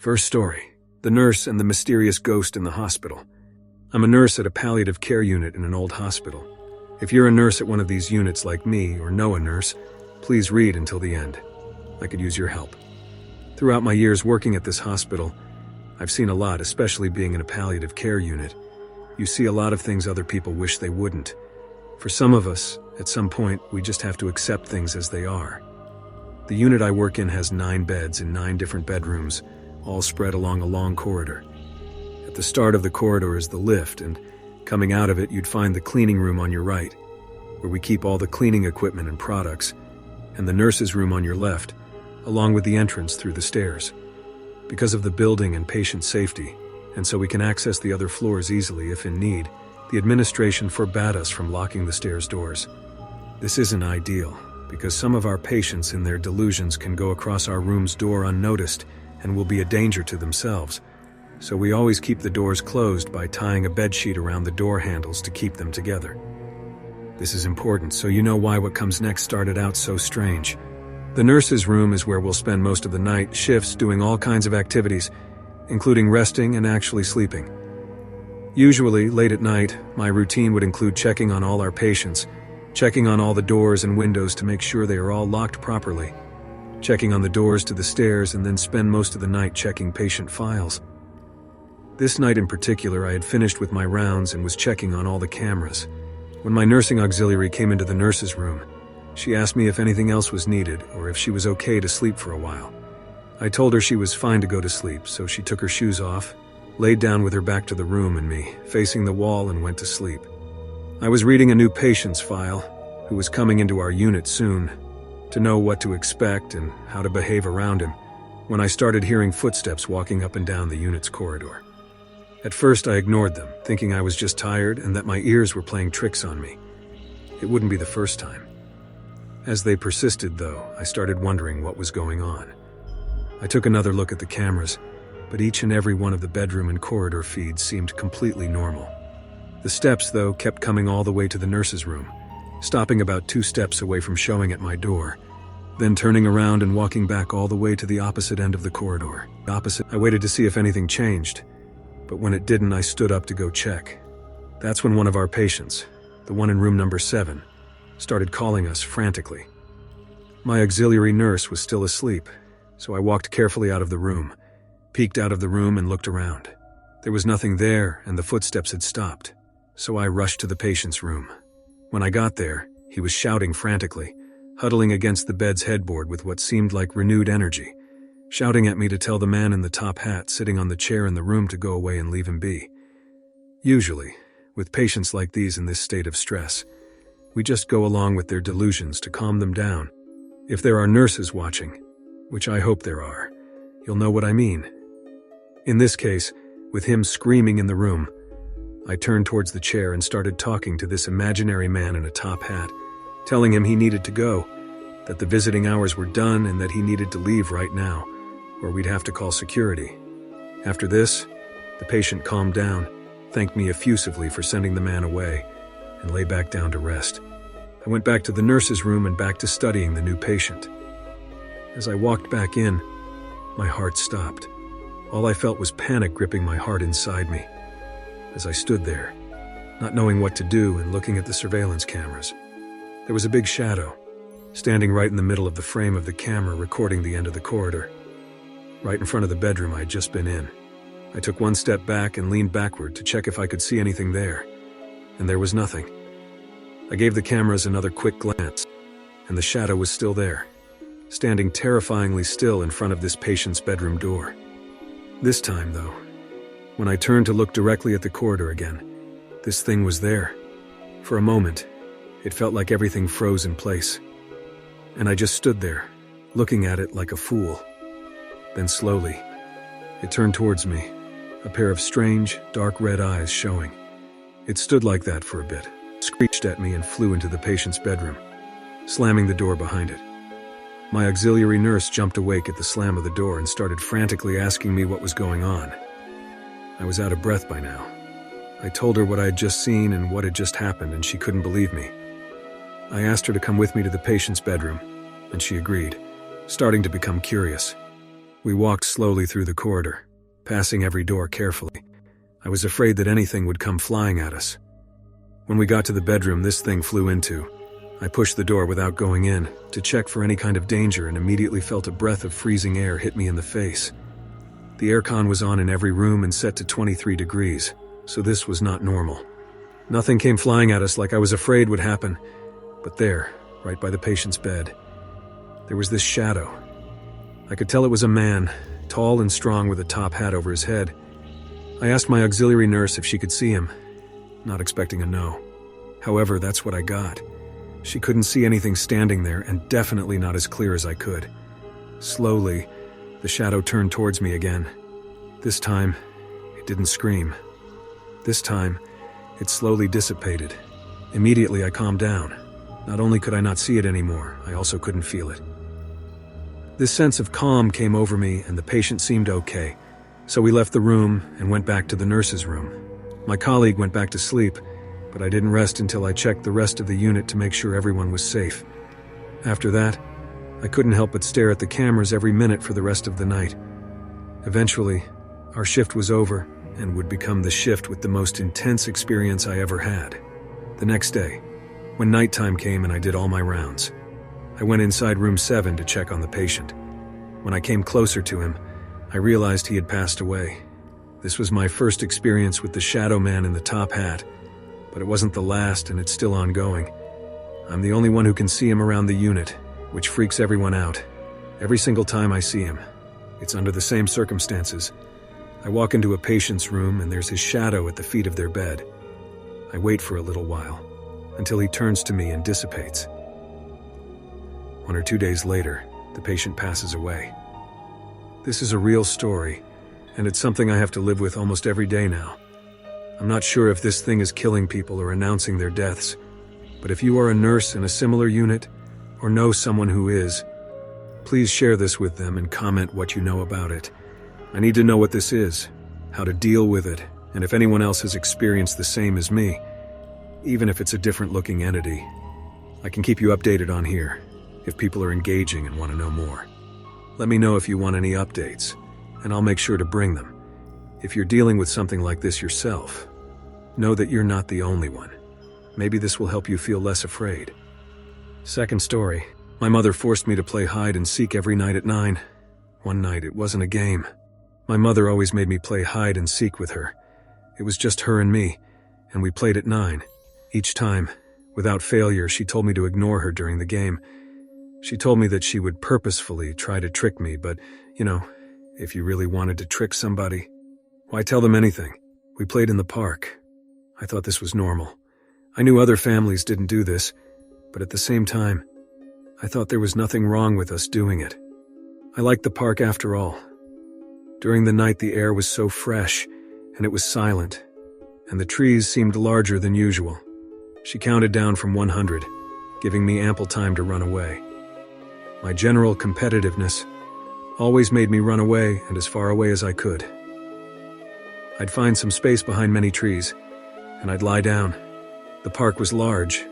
First story: the nurse and the mysterious ghost in the hospital. I'm a nurse at a palliative care unit in an old hospital. If you're a nurse at one of these units like me, or know a nurse, please read until the end. I could use your help. Throughout my years working at this hospital, I've seen a lot, especially being in a palliative care unit. You see a lot of things other people wish they wouldn't. For some of us, at some point, we just have to accept things as they are. The unit I work in has 9 beds in 9 different bedrooms, all spread along a long corridor. At the start of the corridor is the lift, and coming out of it, you'd find the cleaning room on your right, where we keep all the cleaning equipment and products, and the nurse's room on your left, along with the entrance through the stairs. Because of the building and patient safety, and so we can access the other floors easily if in need, the administration forbade us from locking the stairs doors. This isn't ideal, because some of our patients in their delusions can go across our room's door unnoticed and will be a danger to themselves. So we always keep the doors closed by tying a bedsheet around the door handles to keep them together. This is important, so you know why what comes next started out so strange. The nurse's room is where we'll spend most of the night shifts doing all kinds of activities, including resting and actually sleeping. Usually, late at night, my routine would include checking on all our patients, checking on all the doors and windows to make sure they are all locked properly, checking on the doors to the stairs, and then spend most of the night checking patient files. This night in particular, I had finished with my rounds and was checking on all the cameras. When my nursing auxiliary came into the nurse's room, she asked me if anything else was needed or if she was okay to sleep for a while. I told her she was fine to go to sleep, so she took her shoes off, laid down with her back to the room and me, facing the wall, and went to sleep. I was reading a new patient's file, who was coming into our unit soon, to know what to expect and how to behave around him, when I started hearing footsteps walking up and down the unit's corridor. At first I ignored them, thinking I was just tired and that my ears were playing tricks on me. It wouldn't be the first time. As they persisted, though, I started wondering what was going on. I took another look at the cameras, but each and every one of the bedroom and corridor feeds seemed completely normal. The steps, though, kept coming all the way to the nurse's room, stopping about 2 steps away from showing at my door, then turning around and walking back all the way to the opposite end of the corridor. I waited to see if anything changed, but when it didn't, I stood up to go check. That's when one of our patients, the one in room number 7, started calling us frantically. My auxiliary nurse was still asleep, so I walked carefully out of the room, peeked out of the room and looked around. There was nothing there, and the footsteps had stopped, so I rushed to the patient's room. When I got there, he was shouting frantically, huddling against the bed's headboard with what seemed like renewed energy, shouting at me to tell the man in the top hat sitting on the chair in the room to go away and leave him be. Usually, with patients like these in this state of stress, we just go along with their delusions to calm them down. If there are nurses watching, which I hope there are, you'll know what I mean. In this case, with him screaming in the room, I turned towards the chair and started talking to this imaginary man in a top hat, telling him he needed to go, that the visiting hours were done and that he needed to leave right now, or we'd have to call security. After this, the patient calmed down, thanked me effusively for sending the man away, and lay back down to rest. I went back to the nurse's room and back to studying the new patient. As I walked back in, my heart stopped. All I felt was panic gripping my heart inside me. As I stood there, not knowing what to do and looking at the surveillance cameras, there was a big shadow, standing right in the middle of the frame of the camera recording the end of the corridor, right in front of the bedroom I'd just been in. I took one step back and leaned backward to check if I could see anything there, and there was nothing. I gave the cameras another quick glance, and the shadow was still there, standing terrifyingly still in front of this patient's bedroom door. This time, though, when I turned to look directly at the corridor again, this thing was there. For a moment, it felt like everything froze in place, and I just stood there, looking at it like a fool. Then slowly, it turned towards me, a pair of strange, dark red eyes showing. It stood like that for a bit, screeched at me and flew into the patient's bedroom, slamming the door behind it. My auxiliary nurse jumped awake at the slam of the door and started frantically asking me what was going on. I was out of breath by now. I told her what I had just seen and what had just happened, and she couldn't believe me. I asked her to come with me to the patient's bedroom, and she agreed, starting to become curious. We walked slowly through the corridor, passing every door carefully. I was afraid that anything would come flying at us. When we got to the bedroom this thing flew into, I pushed the door without going in to check for any kind of danger and immediately felt a breath of freezing air hit me in the face. The aircon was on in every room and set to 23 degrees, so this was not normal. Nothing came flying at us like I was afraid would happen, but there, right by the patient's bed, there was this shadow. I could tell it was a man, tall and strong with a top hat over his head. I asked my auxiliary nurse if she could see him, not expecting a no. However, that's what I got. She couldn't see anything standing there, and definitely not as clear as I could. Slowly, the shadow turned towards me again. This time, it didn't scream. This time, it slowly dissipated. Immediately, I calmed down. Not only could I not see it anymore, I also couldn't feel it. This sense of calm came over me, and the patient seemed okay. So we left the room and went back to the nurse's room. My colleague went back to sleep, but I didn't rest until I checked the rest of the unit to make sure everyone was safe. After that, I couldn't help but stare at the cameras every minute for the rest of the night. Eventually, our shift was over and would become the shift with the most intense experience I ever had. The next day, when nighttime came and I did all my rounds, I went inside room 7 to check on the patient. When I came closer to him, I realized he had passed away. This was my first experience with the shadow man in the top hat, but it wasn't the last and it's still ongoing. I'm the only one who can see him around the unit, which freaks everyone out. Every single time I see him, it's under the same circumstances. I walk into a patient's room and there's his shadow at the feet of their bed. I wait for a little while, until he turns to me and dissipates. 1 or 2 days later, the patient passes away. This is a real story, and it's something I have to live with almost every day now. I'm not sure if this thing is killing people or announcing their deaths, but if you are a nurse in a similar unit or know someone who is, please share this with them and comment what you know about it. I need to know what this is, how to deal with it, and if anyone else has experienced the same as me, even if it's a different-looking entity. I can keep you updated on here, if people are engaging and want to know more. Let me know if you want any updates, and I'll make sure to bring them. If you're dealing with something like this yourself, know that you're not the only one. Maybe this will help you feel less afraid. Second story. My mother forced me to play hide and seek every night at 9. One night, it wasn't a game. My mother always made me play hide and seek with her. It was just her and me, and we played at 9. Each time, without failure, she told me to ignore her during the game. She told me that she would purposefully try to trick me, but, if you really wanted to trick somebody, why tell them anything? We played in the park. I thought this was normal. I knew other families didn't do this, but at the same time, I thought there was nothing wrong with us doing it. I liked the park after all. During the night, the air was so fresh, and it was silent, and the trees seemed larger than usual. She counted down from 100, giving me ample time to run away. My general competitiveness always made me run away and as far away as I could. I'd find some space behind many trees, and I'd lie down. The park was large,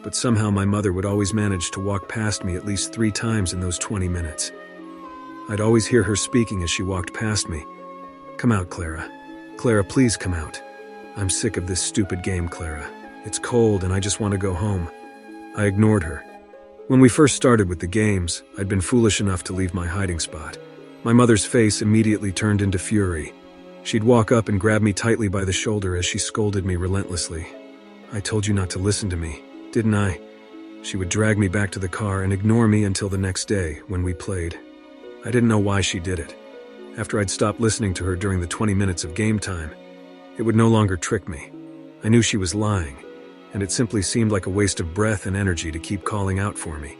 but somehow my mother would always manage to walk past me at least 3 times in those 20 minutes. I'd always hear her speaking as she walked past me. "Come out, Clara. Clara, please come out. I'm sick of this stupid game, Clara. It's cold and I just want to go home." I ignored her. When we first started with the games, I'd been foolish enough to leave my hiding spot. My mother's face immediately turned into fury. She'd walk up and grab me tightly by the shoulder as she scolded me relentlessly. "I told you not to listen to me, didn't I?" She would drag me back to the car and ignore me until the next day when we played. I didn't know why she did it. After I'd stopped listening to her during the 20 minutes of game time, it would no longer trick me. I knew she was lying, and it simply seemed like a waste of breath and energy to keep calling out for me.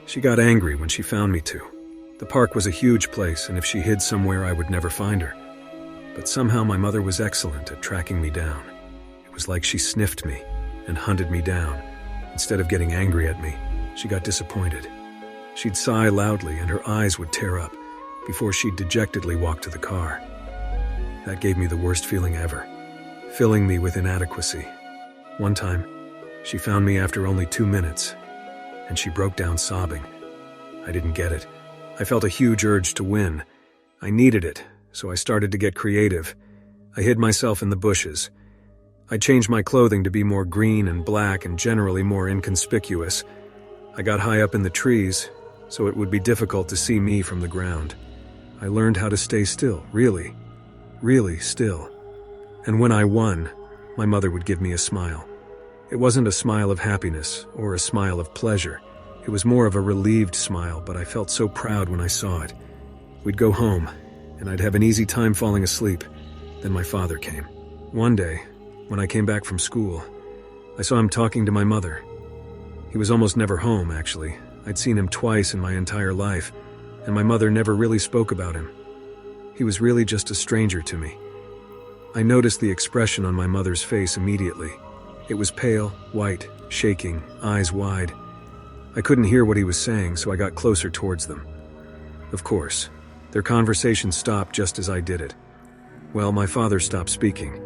She got angry when she found me to. The park was a huge place, and if she hid somewhere, I would never find her. But somehow my mother was excellent at tracking me down. It was like she sniffed me and hunted me down. Instead of getting angry at me, she got disappointed. She'd sigh loudly and her eyes would tear up before she'd dejectedly walk to the car. That gave me the worst feeling ever, filling me with inadequacy. One time, she found me after only 2 minutes, and she broke down sobbing. I didn't get it. I felt a huge urge to win, I needed it, so I started to get creative. I hid myself in the bushes. I changed my clothing to be more green and black and generally more inconspicuous. I got high up in the trees, so it would be difficult to see me from the ground. I learned how to stay still, really, really still. And when I won, my mother would give me a smile. It wasn't a smile of happiness or a smile of pleasure. It was more of a relieved smile, but I felt so proud when I saw it. We'd go home, and I'd have an easy time falling asleep. Then my father came. One day, when I came back from school, I saw him talking to my mother. He was almost never home, actually. I'd seen him twice in my entire life, and my mother never really spoke about him. He was really just a stranger to me. I noticed the expression on my mother's face immediately. It was pale, white, shaking, eyes wide. I couldn't hear what he was saying, so I got closer towards them. Of course, their conversation stopped just as I did it. Well, my father stopped speaking.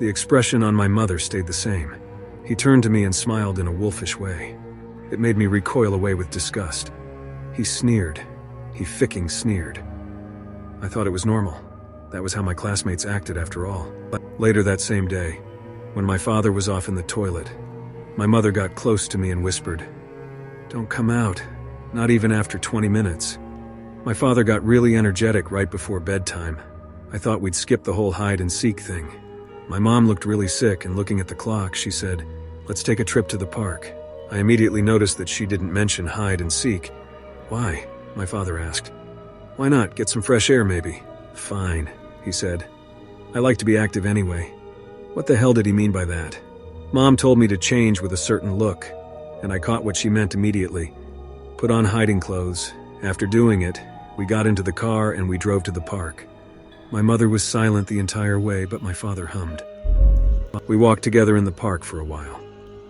The expression on my mother stayed the same. He turned to me and smiled in a wolfish way. It made me recoil away with disgust. He sneered. He ficking sneered. I thought it was normal. That was how my classmates acted after all. But later that same day, when my father was off in the toilet, my mother got close to me and whispered, "Don't come out, not even after 20 minutes. My father got really energetic right before bedtime. I thought we'd skip the whole hide and seek thing. My mom looked really sick, and looking at the clock, she said, "Let's take a trip to the park." I immediately noticed that she didn't mention hide and seek. "Why?" my father asked. "Why not? Get some fresh air, maybe." "Fine," he said. "I like to be active anyway." What the hell did he mean by that? Mom told me to change with a certain look, and I caught what she meant immediately. Put on hiding clothes. After doing it, we got into the car and we drove to the park. My mother was silent the entire way, but my father hummed. We walked together in the park for a while,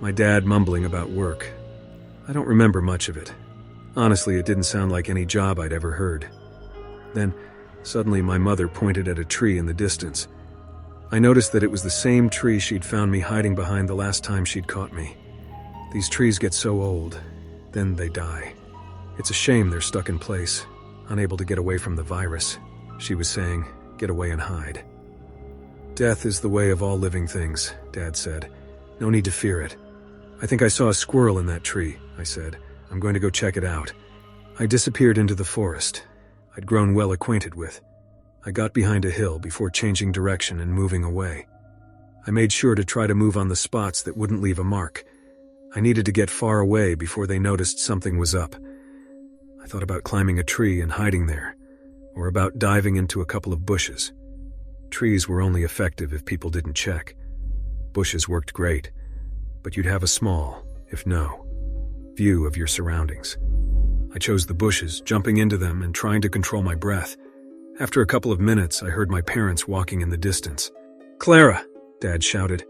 my dad mumbling about work. I don't remember much of it. Honestly, it didn't sound like any job I'd ever heard. Then, suddenly my mother pointed at a tree in the distance. I noticed that it was the same tree she'd found me hiding behind the last time she'd caught me. These trees get so old, then they die. It's a shame they're stuck in place, unable to get away from the virus. She was saying, "Get away and hide." "Death is the way of all living things," Dad said. "No need to fear it." "I think I saw a squirrel in that tree," I said. "I'm going to go check it out." I disappeared into the forest I'd grown well acquainted with. I got behind a hill before changing direction and moving away. I made sure to try to move on the spots that wouldn't leave a mark. I needed to get far away before they noticed something was up. I thought about climbing a tree and hiding there, or about diving into a couple of bushes. Trees were only effective if people didn't check. Bushes worked great, but you'd have a small, if no, view of your surroundings. I chose the bushes, jumping into them and trying to control my breath. After a couple of minutes, I heard my parents walking in the distance. "Clara!" Dad shouted.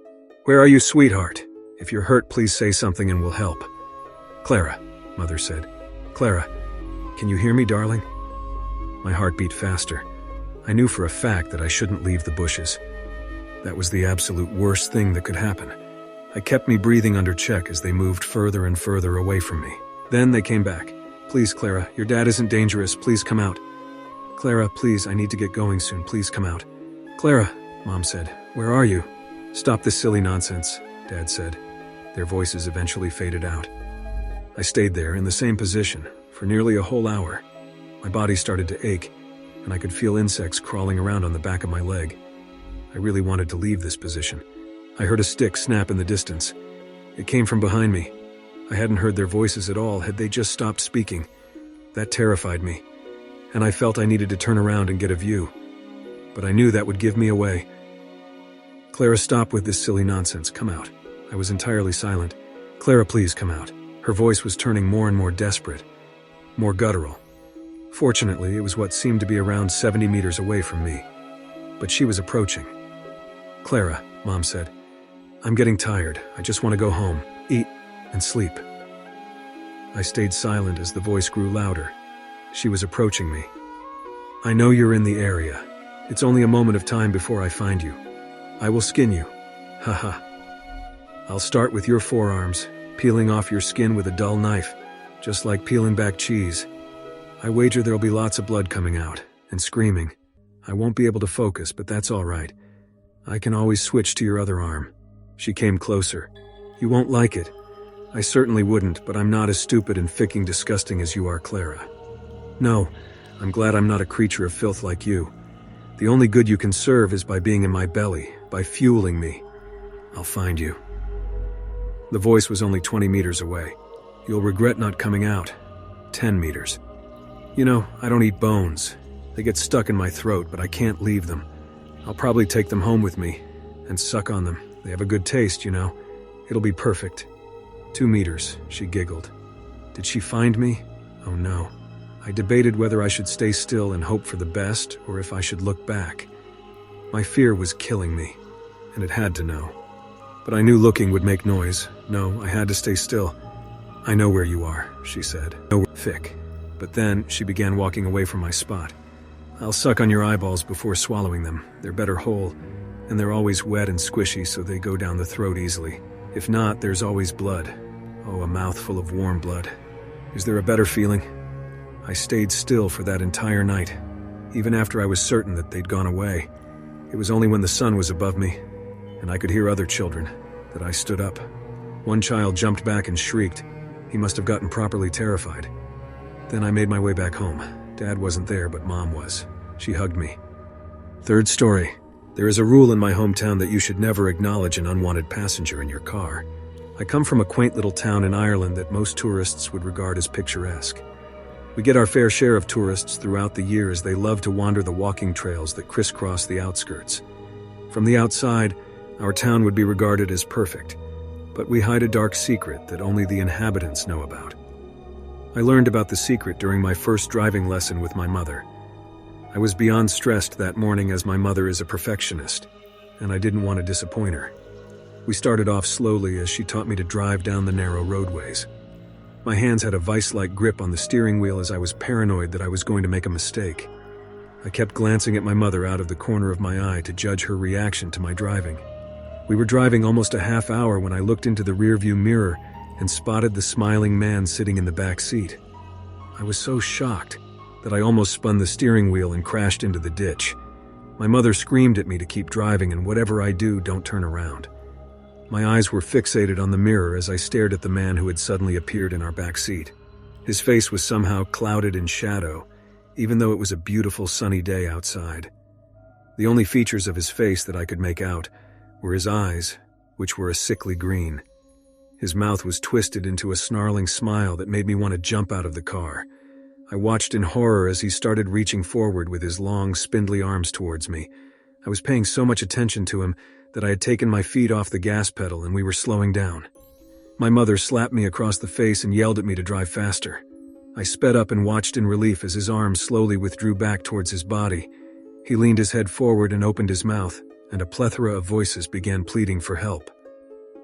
"Where are you, sweetheart? If you're hurt, please say something and we'll help." "Clara," Mother said. "Clara, can you hear me, darling?" My heart beat faster. I knew for a fact that I shouldn't leave the bushes. That was the absolute worst thing that could happen. I kept me breathing under check as they moved further and further away from me. Then they came back. "Please, Clara, your dad isn't dangerous. Please come out." "Clara, please, I need to get going soon. Please come out." "Clara," Mom said. "Where are you?" "Stop this silly nonsense," Dad said. Their voices eventually faded out. I stayed there in the same position for nearly a whole hour. My body started to ache, and I could feel insects crawling around on the back of my leg. I really wanted to leave this position. I heard a stick snap in the distance. It came from behind me. I hadn't heard their voices at all had they just stopped speaking. That terrified me, and I felt I needed to turn around and get a view. But I knew that would give me away. "Clara, stop with this silly nonsense. Come out." I was entirely silent. "Clara, please come out." Her voice was turning more and more desperate, more guttural. Fortunately, it was what seemed to be around 70 meters away from me. But she was approaching. "Clara," Mom said, "I'm getting tired. I just want to go home, eat, and sleep." I stayed silent as the voice grew louder. She was approaching me. "I know you're in the area. It's only a moment of time before I find you. I will skin you. Ha. I'll start with your forearms, peeling off your skin with a dull knife, just like peeling back cheese. I wager there'll be lots of blood coming out, and screaming. "I won't be able to focus, but that's all right. I can always switch to your other arm." She came closer. "You won't like it." "I certainly wouldn't, but I'm not as stupid and ficking disgusting as you are, Clara." "No, I'm glad I'm not a creature of filth like you. The only good you can serve is by being in my belly, by fueling me. I'll find you." The voice was only 20 meters away. "You'll regret not coming out." 10 meters. "You know, I don't eat bones. They get stuck in my throat, but I can't leave them. I'll probably take them home with me and suck on them. They have a good taste, you know. It'll be perfect." 2 meters, she giggled. Did she find me? Oh no. I debated whether I should stay still and hope for the best, or if I should look back. My fear was killing me, and it had to know. But I knew looking would make noise. No, I had to stay still. "I know where you are," she said. "No, thick." But then she began walking away from my spot. "I'll suck on your eyeballs before swallowing them. They're better whole, and they're always wet and squishy, so they go down the throat easily. If not, there's always blood. Oh, a mouthful of warm blood. Is there a better feeling?" I stayed still for that entire night, even after I was certain that they'd gone away. It was only when the sun was above me, and I could hear other children, that I stood up. One child jumped back and shrieked. He must have gotten properly terrified. Then I made my way back home. Dad wasn't there, but Mom was. She hugged me. Third story. There is a rule in my hometown that you should never acknowledge an unwanted passenger in your car. I come from a quaint little town in Ireland that most tourists would regard as picturesque. We get our fair share of tourists throughout the year as they love to wander the walking trails that crisscross the outskirts. From the outside, our town would be regarded as perfect, but we hide a dark secret that only the inhabitants know about. I learned about the secret during my first driving lesson with my mother. I was beyond stressed that morning as my mother is a perfectionist, and I didn't want to disappoint her. We started off slowly as she taught me to drive down the narrow roadways. My hands had a vice-like grip on the steering wheel as I was paranoid that I was going to make a mistake. I kept glancing at my mother out of the corner of my eye to judge her reaction to my driving. We were driving almost a half hour when I looked into the rearview mirror and spotted the smiling man sitting in the back seat. I was so shocked that I almost spun the steering wheel and crashed into the ditch. My mother screamed at me to keep driving, and whatever I do, don't turn around. My eyes were fixated on the mirror as I stared at the man who had suddenly appeared in our back seat. His face was somehow clouded in shadow, even though it was a beautiful sunny day outside. The only features of his face that I could make out were his eyes, which were a sickly green. His mouth was twisted into a snarling smile that made me want to jump out of the car. I watched in horror as he started reaching forward with his long, spindly arms towards me. I was paying so much attention to him that I had taken my feet off the gas pedal and we were slowing down. My mother slapped me across the face and yelled at me to drive faster. I sped up and watched in relief as his arms slowly withdrew back towards his body. He leaned his head forward and opened his mouth, and a plethora of voices began pleading for help.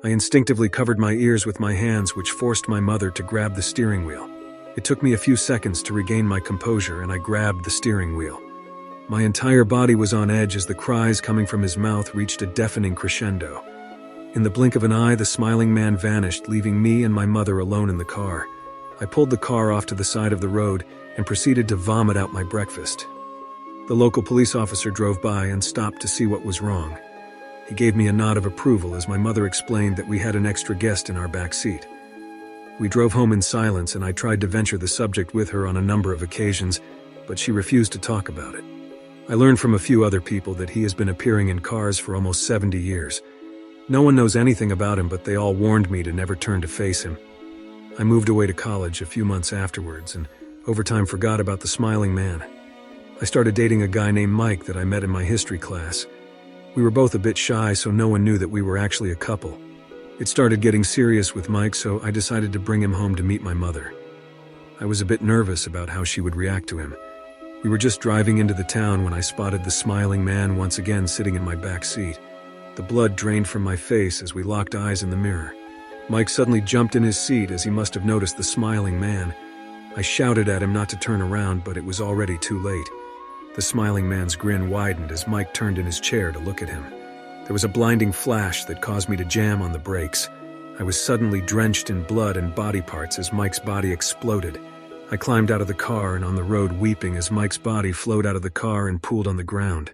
I instinctively covered my ears with my hands, which forced my mother to grab the steering wheel. It took me a few seconds to regain my composure, and I grabbed the steering wheel. My entire body was on edge as the cries coming from his mouth reached a deafening crescendo. In the blink of an eye, the smiling man vanished, leaving me and my mother alone in the car. I pulled the car off to the side of the road and proceeded to vomit out my breakfast. The local police officer drove by and stopped to see what was wrong. He gave me a nod of approval as my mother explained that we had an extra guest in our back seat. We drove home in silence, and I tried to venture the subject with her on a number of occasions, but she refused to talk about it. I learned from a few other people that he has been appearing in cars for almost 70 years. No one knows anything about him, but they all warned me to never turn to face him. I moved away to college a few months afterwards, and over time forgot about the smiling man. I started dating a guy named Mike that I met in my history class. We were both a bit shy, so no one knew that we were actually a couple. It started getting serious with Mike, so I decided to bring him home to meet my mother. I was a bit nervous about how she would react to him. We were just driving into the town when I spotted the smiling man once again sitting in my back seat. The blood drained from my face as we locked eyes in the mirror. Mike suddenly jumped in his seat as he must have noticed the smiling man. I shouted at him not to turn around, but it was already too late. The smiling man's grin widened as Mike turned in his chair to look at him. There was a blinding flash that caused me to jam on the brakes. I was suddenly drenched in blood and body parts as Mike's body exploded. I climbed out of the car and on the road weeping as Mike's body flowed out of the car and pooled on the ground.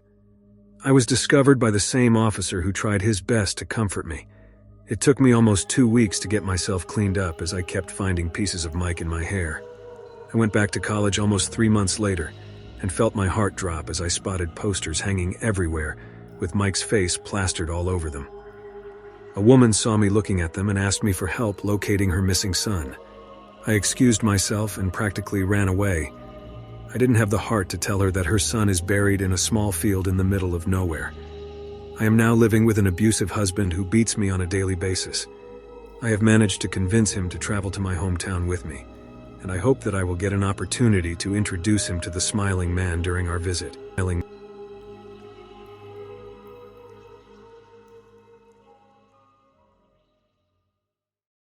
I was discovered by the same officer who tried his best to comfort me. It took me almost 2 weeks to get myself cleaned up as I kept finding pieces of Mike in my hair. I went back to college almost 3 months later and felt my heart drop as I spotted posters hanging everywhere with Mike's face plastered all over them. A woman saw me looking at them and asked me for help locating her missing son. I excused myself and practically ran away. I didn't have the heart to tell her that her son is buried in a small field in the middle of nowhere. I am now living with an abusive husband who beats me on a daily basis. I have managed to convince him to travel to my hometown with me, and I hope that I will get an opportunity to introduce him to the smiling man during our visit.